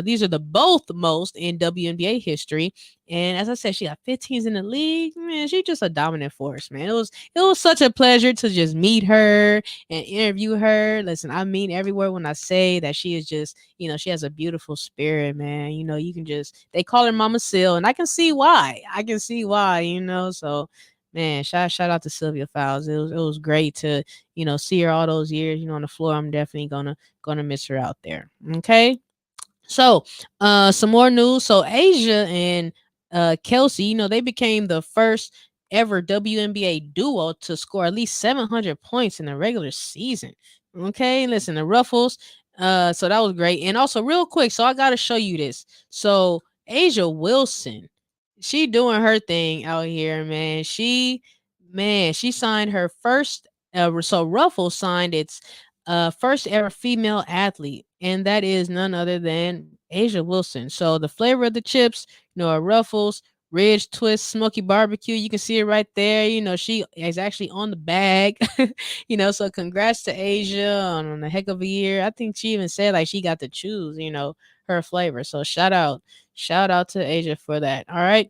These are the both most in WNBA history. And as I said, she got 15s in the league. Man, she's just a dominant force, man. It was such a pleasure to just meet her and interview her. Listen, I mean every word when I say that she is just, she has a beautiful spirit, man. You can just, they call her Mama Sil, and I can see why. So man, shout out to Sylvia Fowles. It was great to, see her all those years, on the floor. I'm definitely gonna miss her out there. Okay. So, some more news. So Asia and Kelsey, they became the first ever WNBA duo to score at least 700 points in the regular season. Okay, listen, the Ruffles. So that was great. And also, real quick, so I got to show you this. So Asia Wilson, she doing her thing out here, man. She signed her first. So Ruffles signed its first ever female athlete, and that is none other than Asia Wilson. So the flavor of the chips, are Ruffles, Ridge Twist, Smoky Barbecue. You can see it right there. She is actually on the bag. So congrats to Asia on a heck of a year. I think she even said like she got to choose, her flavor. So shout out to Asia for that. All right.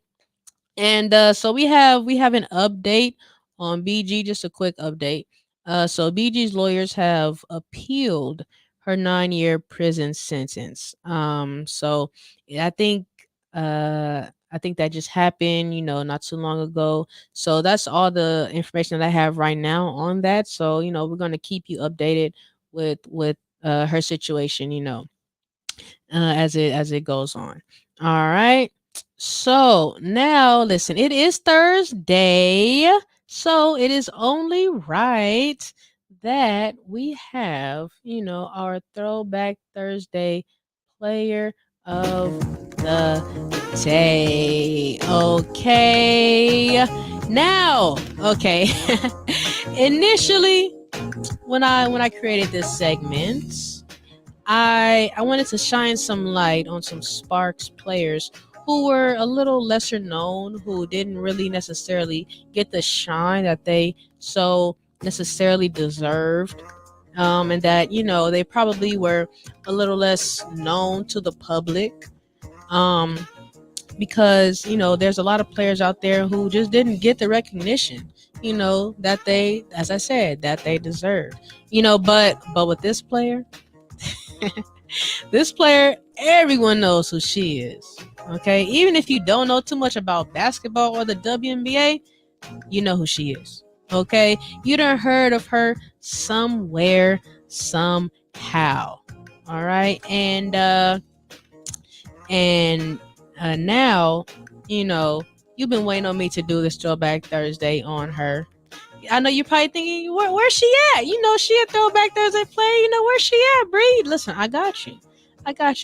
And so we have an update on BG, just a quick update. So BG's lawyers have appealed her 9-year prison sentence. So I think that just happened, not too long ago. So that's all the information that I have right now on that. So, we're gonna keep you updated with her situation, as it goes on. All right. So now listen, it is Thursday. So it is only right that we have, our Throwback Thursday player of the day. Okay. Now, okay. Initially, when I created this segment, I wanted to shine some light on some Sparks players who were a little lesser known, who didn't really necessarily get the shine that they so necessarily deserved. And that, they probably were a little less known to the public. Because, there's a lot of players out there who just didn't get the recognition, that they, as I said, that they deserved. But with this player, this player, everyone knows who she is. Okay, even if you don't know too much about basketball or the WNBA, you know who she is. Okay, you done heard of her somewhere, somehow. All right, and now, you've been waiting on me to do this Throwback Thursday on her. I know you're probably thinking, where's she at? She a Throwback Thursday player. Where's she at, Bree? Listen, I got you.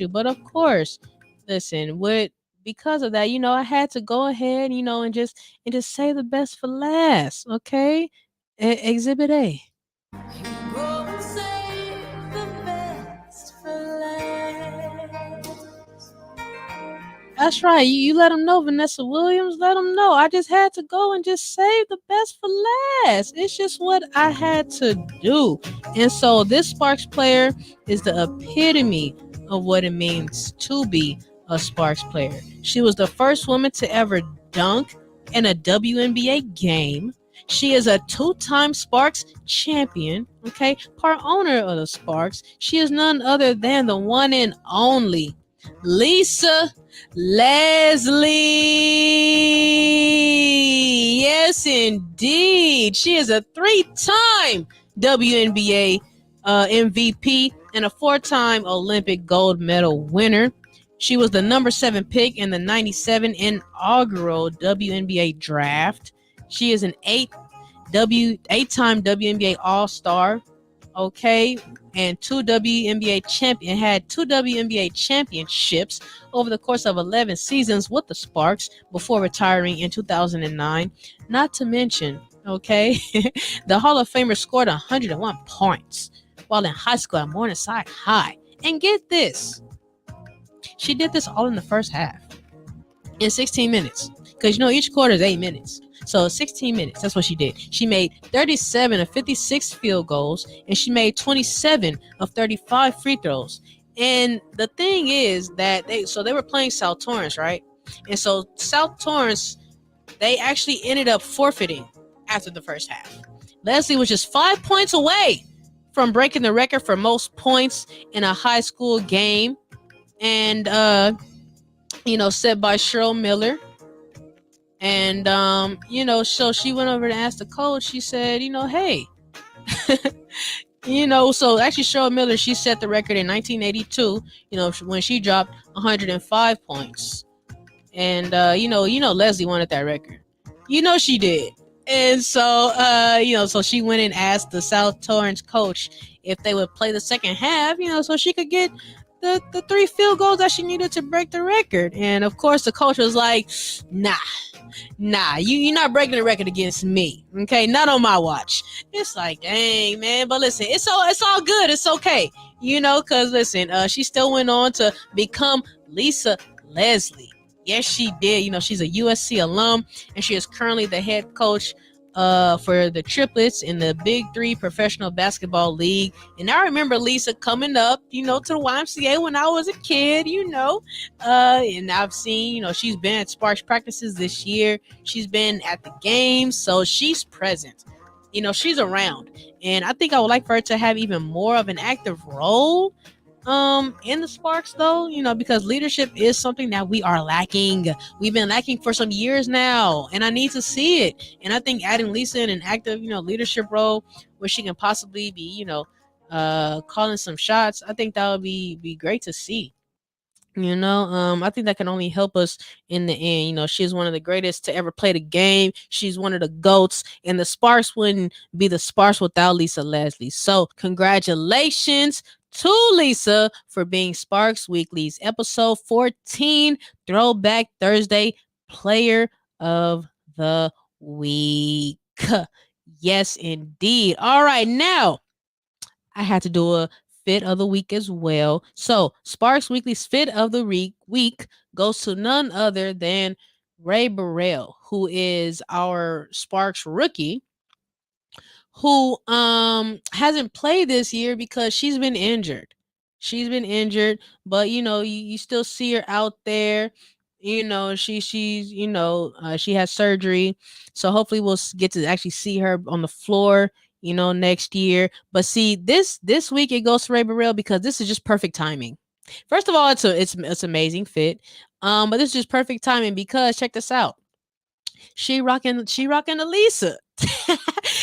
But of course, listen, because of that, I had to go ahead, and just say the best for last. Okay, Exhibit A. That's right. You let them know, Vanessa Williams. Let them know. I just had to go and just save the best for last. It's just what I had to do. And so this Sparks player is the epitome of what it means to be a Sparks player. She was the first woman to ever dunk in a WNBA game. She is a 2-time Sparks champion, okay, part owner of the Sparks. She is none other than the one and only Lisa Leslie. Yes, indeed. She is a 3-time WNBA MVP and a 4-time Olympic gold medal winner. She was the number 7 pick in the 97 inaugural WNBA draft. She is an 8-time WNBA All-Star. Okay, and had 2 WNBA championships over the course of 11 seasons with the Sparks before retiring in 2009. Not to mention, okay, the Hall of Famer scored 101 points while in high school at Morningside High. And get this, she did this all in the first half in 16 minutes. Because, each quarter is 8 minutes. So 16 minutes, that's what she did. She made 37 of 56 field goals, and she made 27 of 35 free throws. And the thing is that they were playing South Torrance, right? And so South Torrance, they actually ended up forfeiting after the first half. Leslie was just 5 points away from breaking the record for most points in a high school game. And, set by Cheryl Miller. And, so she went over to ask the coach. She said, hey, so actually Cheryl Miller, she set the record in 1982, when she dropped 105 points. And Leslie wanted that record. She did. And so so she went and asked the South Torrance coach if they would play the second half, so she could get the 3 field goals that she needed to break the record. And of course the coach was like, nah, you're not breaking the record against me. Okay, not on my watch. It's like, dang, man. But listen, it's all good. It's okay. Because listen, she still went on to become Lisa Leslie. Yes, she did. She's a USC alum, and she is currently the head coach for the triplets in the Big 3 Professional Basketball League. And I remember Lisa coming up, to the YMCA when I was a kid, and I've seen, she's been at Sparks practices this year. She's been at the games, so she's present. She's around. And I think I would like for her to have even more of an active role in the Sparks, though, because leadership is something that we are lacking. We've been lacking for some years now, and I need to see it. And I think adding Lisa in an active, leadership role where she can possibly be, calling some shots, I think that would be great to see. I think that can only help us in the end. She's one of the greatest to ever play the game. She's one of the GOATs, and the Sparks wouldn't be the Sparks without Lisa Leslie. So congratulations to Lisa for being Sparks Weekly's episode 14 Throwback Thursday Player of the Week. Yes, indeed. All right, now I had to do a fit of the week as well. So Sparks Weekly's fit of the week goes to none other than Ray Burrell, who is our Sparks rookie, who hasn't played this year because she's been injured. But you still see her out there. She has surgery, so hopefully we'll get to actually see her on the floor next year. But see, this week it goes to Ray Burrell because this is just perfect timing. First of all, it's amazing fit. But this is just perfect timing because check this out. She rocking the Lisa.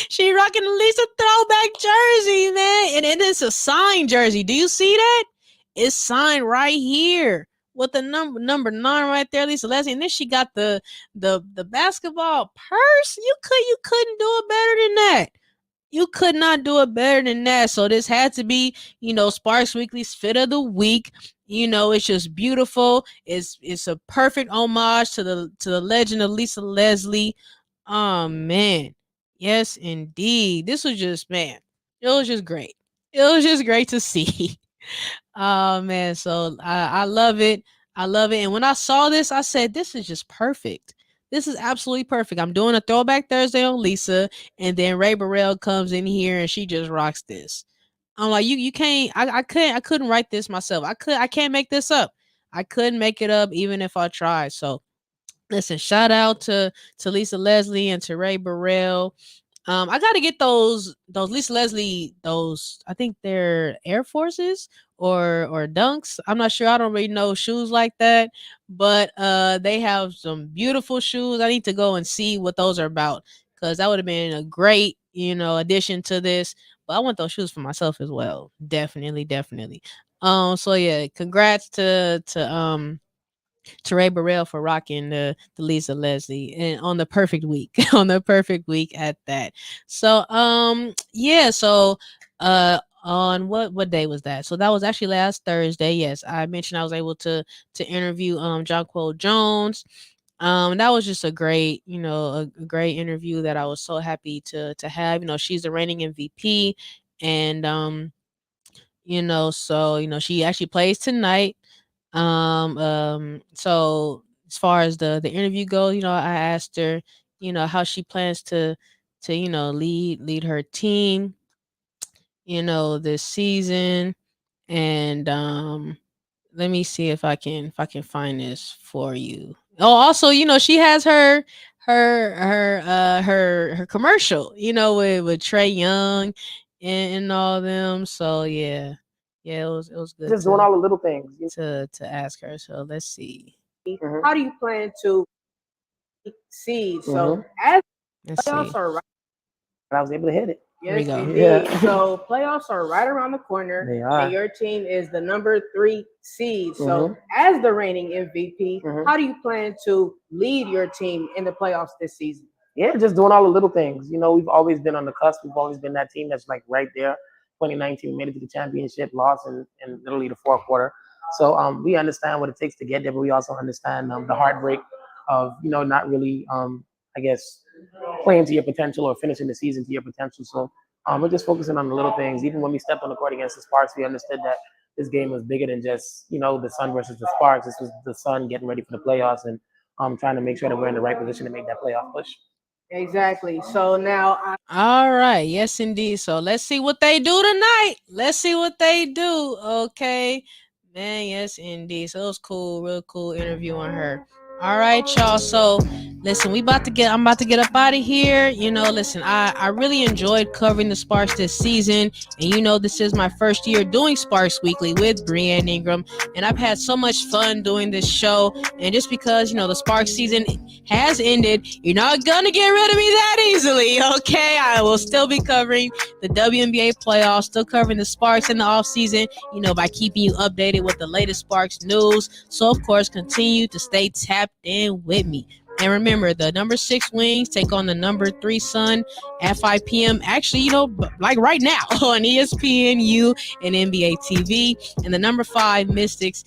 She rocking the Lisa throwback jersey, man. And it is a signed jersey. Do you see that? It's signed right here with the number 9 right there, Lisa Leslie. And then she got the basketball purse. You couldn't do it better than that. You could not do it better than that. So this had to be, Sparks Weekly's fit of the week. It's just beautiful. It's a perfect homage to the legend of Lisa Leslie. Oh man. Yes, indeed. This was just, man, it was just great. It was just great to see. Oh man. So I love it. I love it. And when I saw this, I said, this is just perfect. This is absolutely perfect. I'm doing a Throwback Thursday on Lisa, and then Ray Burrell comes in here and she just rocks this. I'm like, you can't. I couldn't write this myself. I can't make this up. I couldn't make it up even if I tried. So listen, shout out to Lisa Leslie and to Ray Burrell. I gotta get those Lisa Leslie, those, I think they're Air Forces or Dunks. I'm not sure. I don't really know shoes like that, but they have some beautiful shoes. I need to go and see what those are about, because that would have been a great, addition to this. But I want those shoes for myself as well. Definitely. So yeah, congrats to Ray Burrell for rocking the Lisa Leslie and on the perfect week, on the perfect week at that. So yeah, so on what day was that? So that was actually last Thursday. Yes, I mentioned I was able to interview Jonquel Jones. That was just a great, a great interview that I was so happy to have. She's the reigning MVP, and so she actually plays tonight. So as far as the interview goes, I asked her, how she plans to lead her team, this season. And let me see if I can find this for you. Oh, also, she has her commercial, with Trey Young and all them. So yeah, it was good. Just doing all the little things to ask her. So let's see. How do you plan to seed? So as playoffs are right, I was able to hit it. Here we Yes, go. indeed. Yeah. So playoffs are right around the corner, They are. and your team is the number 3 seed. So, Mhm. as the reigning MVP, Mhm. how do you plan to lead your team in the playoffs this season? Yeah, just doing all the little things. You know, we've always been on the cusp. We've always been that team that's like right there. 2019, we made it to the championship, lost in literally the fourth quarter. So we understand what it takes to get there, but we also understand the heartbreak of, you know, not really, I guess, playing to your potential or finishing the season to your potential. So we're just focusing on the little things. Even when we stepped on the court against the Sparks, we understood that this game was bigger than just, you know, the Sun versus the Sparks. This was the Sun getting ready for the playoffs and trying to make sure that we're in the right position to make that playoff push. Exactly. So now, All right. Yes, indeed. So let's see what they do tonight. Let's see what they do. Okay. Man, yes, indeed. So it was cool, real cool interviewing her. All right, y'all. So listen, I'm about to get up out of here. You know, listen, I really enjoyed covering the Sparks this season. And you know, this is my first year doing Sparks Weekly with Brianne Ingram. And I've had so much fun doing this show. And just because, you know, the Sparks season has ended, you're not gonna get rid of me that easily, okay? I will still be covering the WNBA playoffs, still covering the Sparks in the offseason, you know, by keeping you updated with the latest Sparks news. So, of course, continue to stay tapped in with me. And remember, the number 6 Wings take on the number 3 Sun at 5 p.m. Actually, you know, like right now on ESPNU and NBA TV. And the number 5 Mystics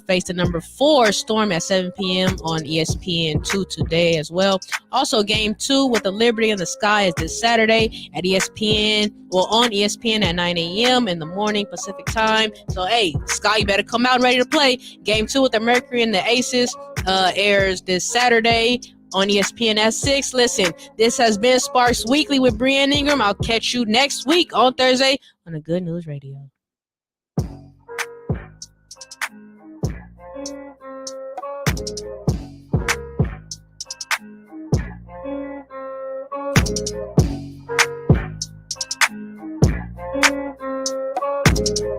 face the number 4 Storm at 7 p.m. on ESPN2 today as well. Also, Game 2 with the Liberty and the Sky is this Saturday at ESPN, well, on ESPN at 9 a.m. in the morning Pacific time. So, hey, Sky, you better come out and ready to play. Game 2 with the Mercury and the Aces airs this Saturday on ESPN at 6. Listen, this has been Sparks Weekly with Brianne Ingram. I'll catch you next week on Thursday on the Good News Radio. Thank you.